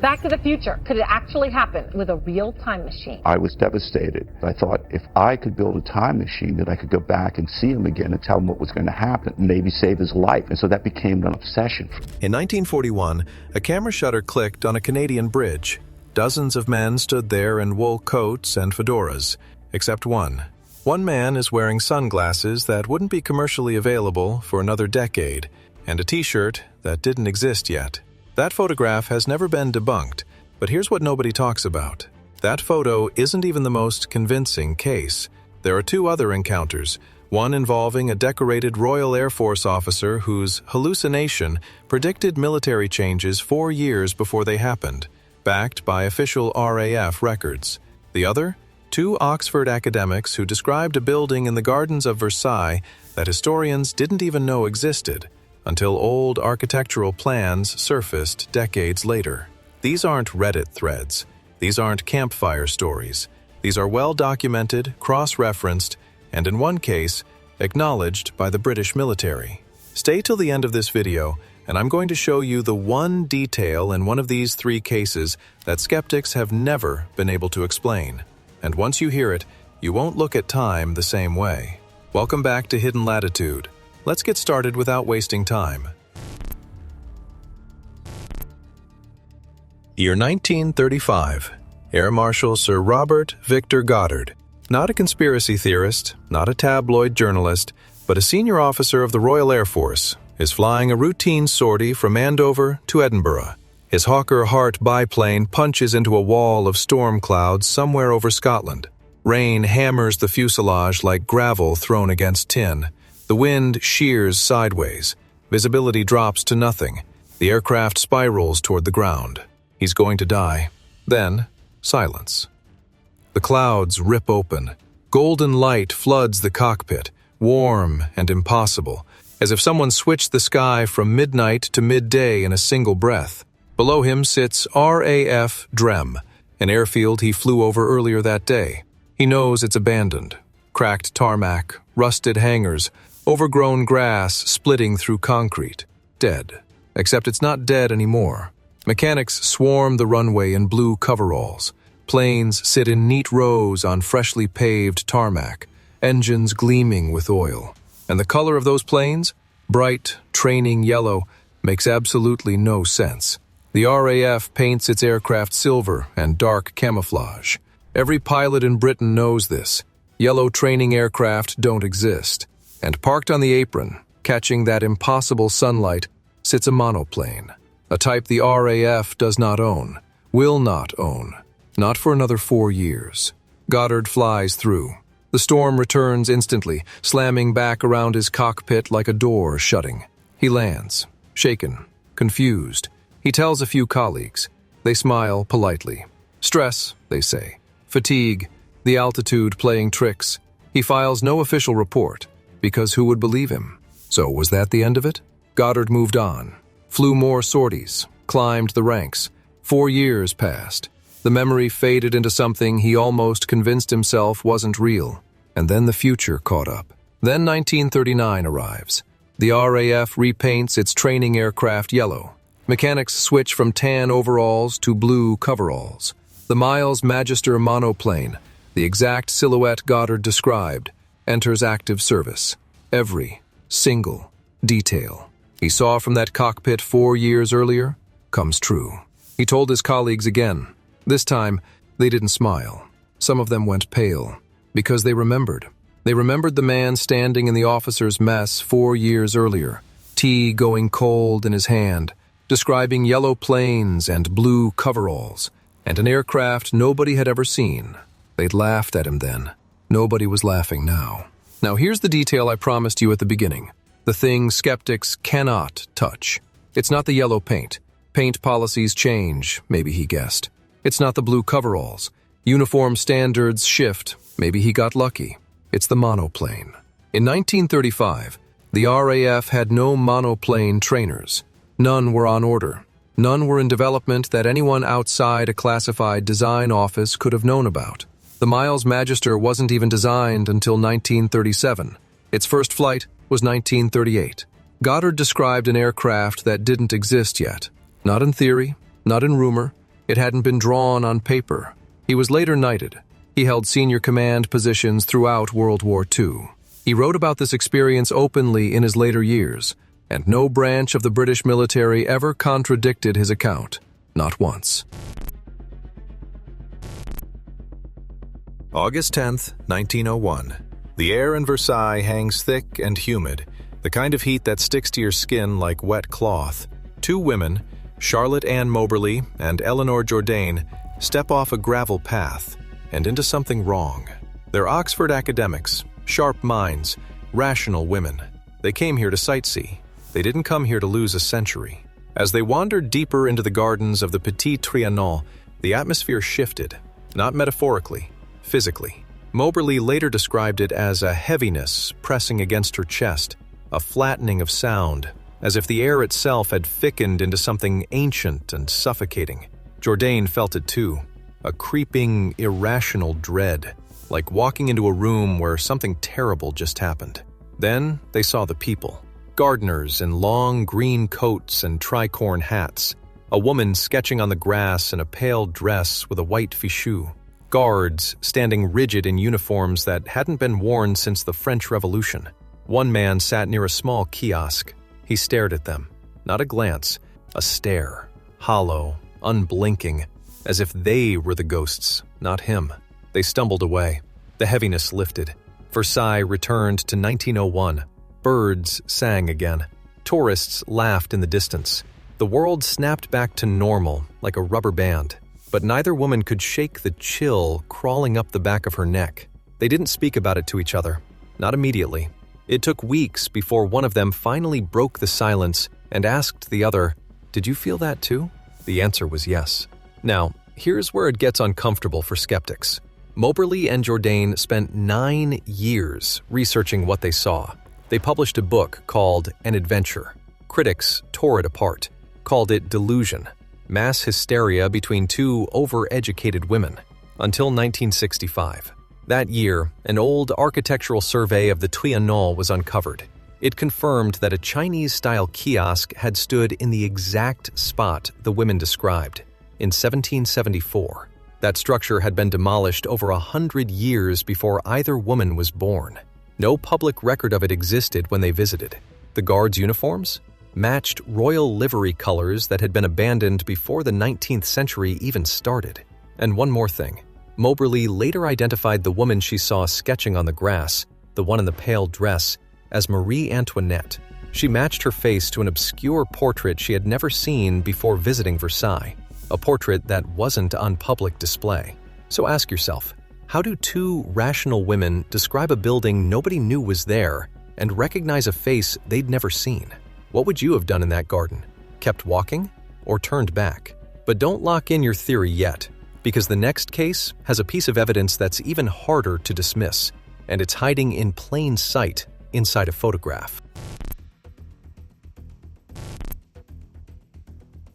Back to the Future, could it actually happen with a real time machine? I was devastated. I thought if I could build a time machine, that I could go back and see him again and tell him what was going to happen, and maybe save his life. And so that became an obsession. In 1941, a camera shutter clicked on a Canadian bridge. Dozens of men stood there in wool coats and fedoras, except one. One man is wearing sunglasses that wouldn't be commercially available for another decade, and a t-shirt that didn't exist yet. That photograph has never been debunked, but here's what nobody talks about. That photo isn't even the most convincing case. There are two other encounters, one involving a decorated Royal Air Force officer whose hallucination predicted military changes 4 years before they happened, backed by official RAF records. The other, two Oxford academics who described a building in the gardens of Versailles that historians didn't even know existed, until old architectural plans surfaced decades later. These aren't Reddit threads. These aren't campfire stories. These are well-documented, cross-referenced, and in one case, acknowledged by the British military. Stay till the end of this video, and I'm going to show you the one detail in one of these 3 cases that skeptics have never been able to explain. And once you hear it, you won't look at time the same way. Welcome back to Hidden Latitude. Let's get started without wasting time. Year 1935. Air Marshal Sir Robert Victor Goddard. Not a conspiracy theorist, not a tabloid journalist, but a senior officer of the Royal Air Force, is flying a routine sortie from Andover to Edinburgh. His Hawker Hart biplane punches into a wall of storm clouds somewhere over Scotland. Rain hammers the fuselage like gravel thrown against tin. The wind shears sideways. Visibility drops to nothing. The aircraft spirals toward the ground. He's going to die. Then, silence. The clouds rip open. Golden light floods the cockpit, warm and impossible, as if someone switched the sky from midnight to midday in a single breath. Below him sits RAF Drem, an airfield he flew over earlier that day. He knows it's abandoned. Cracked tarmac, rusted hangars, overgrown grass splitting through concrete. Dead. Except it's not dead anymore. Mechanics swarm the runway in blue coveralls. Planes sit in neat rows on freshly paved tarmac, engines gleaming with oil. And the color of those planes, bright, training yellow, makes absolutely no sense. The RAF paints its aircraft silver and dark camouflage. Every pilot in Britain knows this. Yellow training aircraft don't exist. And parked on the apron, catching that impossible sunlight, sits a monoplane. A type the RAF does not own, will not own. Not for another 4 years. Goddard flies through. The storm returns instantly, slamming back around his cockpit like a door shutting. He lands, shaken, confused. He tells a few colleagues. They smile politely. Stress, they say. Fatigue, the altitude playing tricks. He files no official report, because who would believe him? So was that the end of it? Goddard moved on, flew more sorties, climbed the ranks. 4 years passed. The memory faded into something he almost convinced himself wasn't real. And then the future caught up. Then 1939 arrives. The RAF repaints its training aircraft yellow. Mechanics switch from tan overalls to blue coveralls. The Miles Magister monoplane, the exact silhouette Goddard described, enters active service. Every single detail he saw from that cockpit 4 years earlier comes true. He told his colleagues again. This time, they didn't smile. Some of them went pale, because they remembered. They remembered the man standing in the officer's mess 4 years earlier, tea going cold in his hand, describing yellow planes and blue coveralls, and an aircraft nobody had ever seen. They'd laughed at him then. Nobody was laughing now. Now here's the detail I promised you at the beginning. The thing skeptics cannot touch. It's not the yellow paint. Paint policies change, maybe he guessed. It's not the blue coveralls. Uniform standards shift, maybe he got lucky. It's the monoplane. In 1935, the RAF had no monoplane trainers. None were on order. None were in development that anyone outside a classified design office could have known about. The Miles Magister wasn't even designed until 1937. Its first flight was 1938. Goddard described an aircraft that didn't exist yet. Not in theory, not in rumor, It hadn't been drawn on paper. He was later knighted. He held senior command positions throughout World War II. He wrote about this experience openly in his later years, and no branch of the British military ever contradicted his account, not once. August 10th, 1901. The air in Versailles hangs thick and humid, the kind of heat that sticks to your skin like wet cloth. Two women, Charlotte Ann Moberly and Eleanor Jourdain, step off a gravel path and into something wrong. They're Oxford academics, sharp minds, rational women. They came here to sightsee. They didn't come here to lose a century. As they wandered deeper into the gardens of the Petit Trianon, the atmosphere shifted, not metaphorically, physically. Moberly later described it as a heaviness pressing against her chest, a flattening of sound, as if the air itself had thickened into something ancient and suffocating. Jourdain felt it too, a creeping, irrational dread, like walking into a room where something terrible just happened. Then they saw the people. Gardeners in long green coats and tricorn hats, a woman sketching on the grass in a pale dress with a white fichu, guards standing rigid in uniforms that hadn't been worn since the French Revolution. One man sat near a small kiosk. He stared at them. Not a glance, a stare, hollow, unblinking, as if they were the ghosts, not him. They stumbled away. The heaviness lifted. Versailles returned to 1901. Birds sang again. Tourists laughed in the distance. The world snapped back to normal, like a rubber band. But neither woman could shake the chill crawling up the back of her neck. They didn't speak about it to each other. Not immediately. It took weeks before one of them finally broke the silence and asked the other, "Did you feel that too?" The answer was yes. Now, here's where it gets uncomfortable for skeptics. Moberly and Jourdain spent 9 years researching what they saw. They published a book called An Adventure. Critics tore it apart, called it delusion, mass hysteria between two overeducated women, until 1965. That year, an old architectural survey of the Trianon was uncovered. It confirmed that a Chinese-style kiosk had stood in the exact spot the women described, in 1774. That structure had been demolished over 100 years before either woman was born. No public record of it existed when they visited. The guards' uniforms matched royal livery colors that had been abandoned before the 19th century even started. And one more thing. Moberly later identified the woman she saw sketching on the grass, the one in the pale dress, as Marie Antoinette. She matched her face to an obscure portrait she had never seen before visiting Versailles, a portrait that wasn't on public display. So ask yourself, how do two rational women describe a building nobody knew was there and recognize a face they'd never seen? What would you have done in that garden? Kept walking or turned back? But don't lock in your theory yet, because the next case has a piece of evidence that's even harder to dismiss, and it's hiding in plain sight inside a photograph.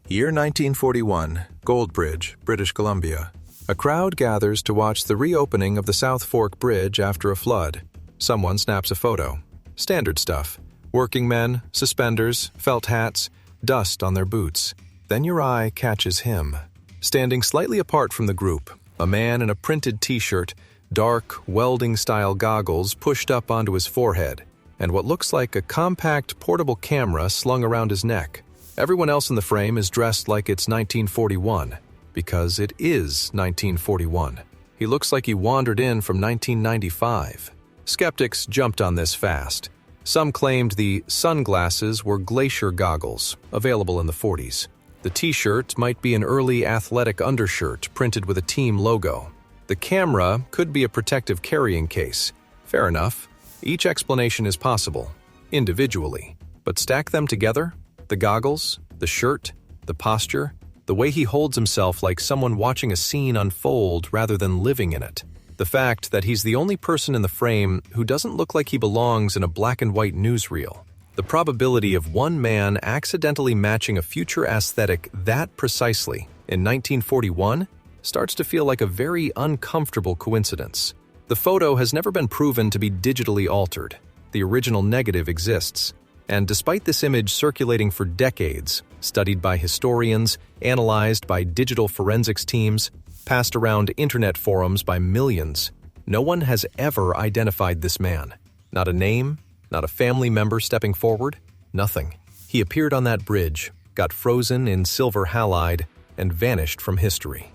Year 1941, Goldbridge, British Columbia. A crowd gathers to watch the reopening of the South Fork Bridge after a flood. Someone snaps a photo. Standard stuff. Working men, suspenders, felt hats, dust on their boots. Then your eye catches him. Standing slightly apart from the group, a man in a printed t-shirt, dark, welding-style goggles pushed up onto his forehead, and what looks like a compact portable camera slung around his neck. Everyone else in the frame is dressed like it's 1941, because it is 1941. He looks like he wandered in from 1995. Skeptics jumped on this fast. Some claimed the sunglasses were glacier goggles, available in the 40s. The t-shirt might be an early athletic undershirt printed with a team logo. The camera could be a protective carrying case. Fair enough. Each explanation is possible, individually. But stack them together? The goggles, the shirt, the posture, the way he holds himself like someone watching a scene unfold rather than living in it. The fact that he's the only person in the frame who doesn't look like he belongs in a black and white newsreel. The probability of one man accidentally matching a future aesthetic that precisely in 1941 starts to feel like a very uncomfortable coincidence. The photo has never been proven to be digitally altered. The original negative exists. And despite this image circulating for decades, studied by historians, analyzed by digital forensics teams, passed around internet forums by millions, no one has ever identified this man. Not a name, not a family member stepping forward, nothing. He appeared on that bridge, got frozen in silver halide, and vanished from history.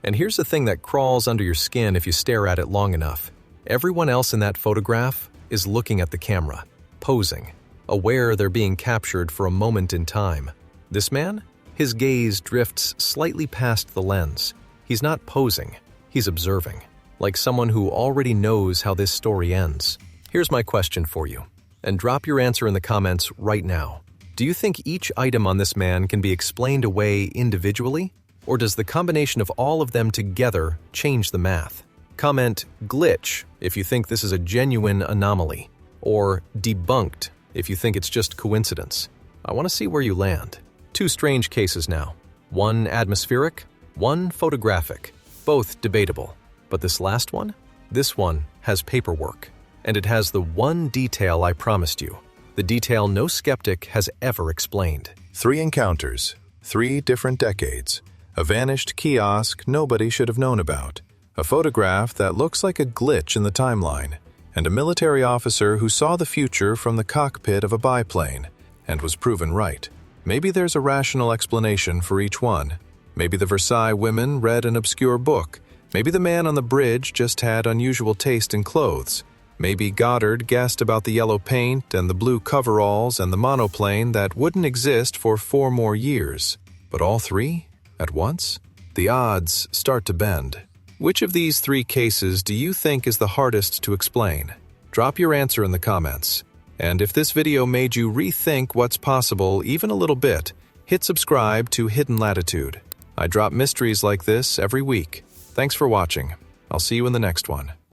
And here's the thing that crawls under your skin if you stare at it long enough. Everyone else in that photograph is looking at the camera, posing, aware they're being captured for a moment in time. This man? His gaze drifts slightly past the lens. He's not posing, he's observing, like someone who already knows how this story ends. Here's my question for you, and drop your answer in the comments right now. Do you think each item on this man can be explained away individually? Or does the combination of all of them together change the math? Comment glitch if you think this is a genuine anomaly, or debunked if you think it's just coincidence. I want to see where you land. Two strange cases now. One atmospheric, one photographic, both debatable. But this last one? This one has paperwork. And it has the one detail I promised you. The detail no skeptic has ever explained. 3 encounters, 3 different decades, a vanished kiosk nobody should have known about, a photograph that looks like a glitch in the timeline, and a military officer who saw the future from the cockpit of a biplane and was proven right. Maybe there's a rational explanation for each one. Maybe the Versailles women read an obscure book. Maybe the man on the bridge just had unusual taste in clothes. Maybe Goddard guessed about the yellow paint and the blue coveralls and the monoplane that wouldn't exist for 4 more years. But all 3? At once? The odds start to bend. Which of these 3 cases do you think is the hardest to explain? Drop your answer in the comments. And if this video made you rethink what's possible even a little bit, hit subscribe to Hidden Latitude. I drop mysteries like this every week. Thanks for watching. I'll see you in the next one.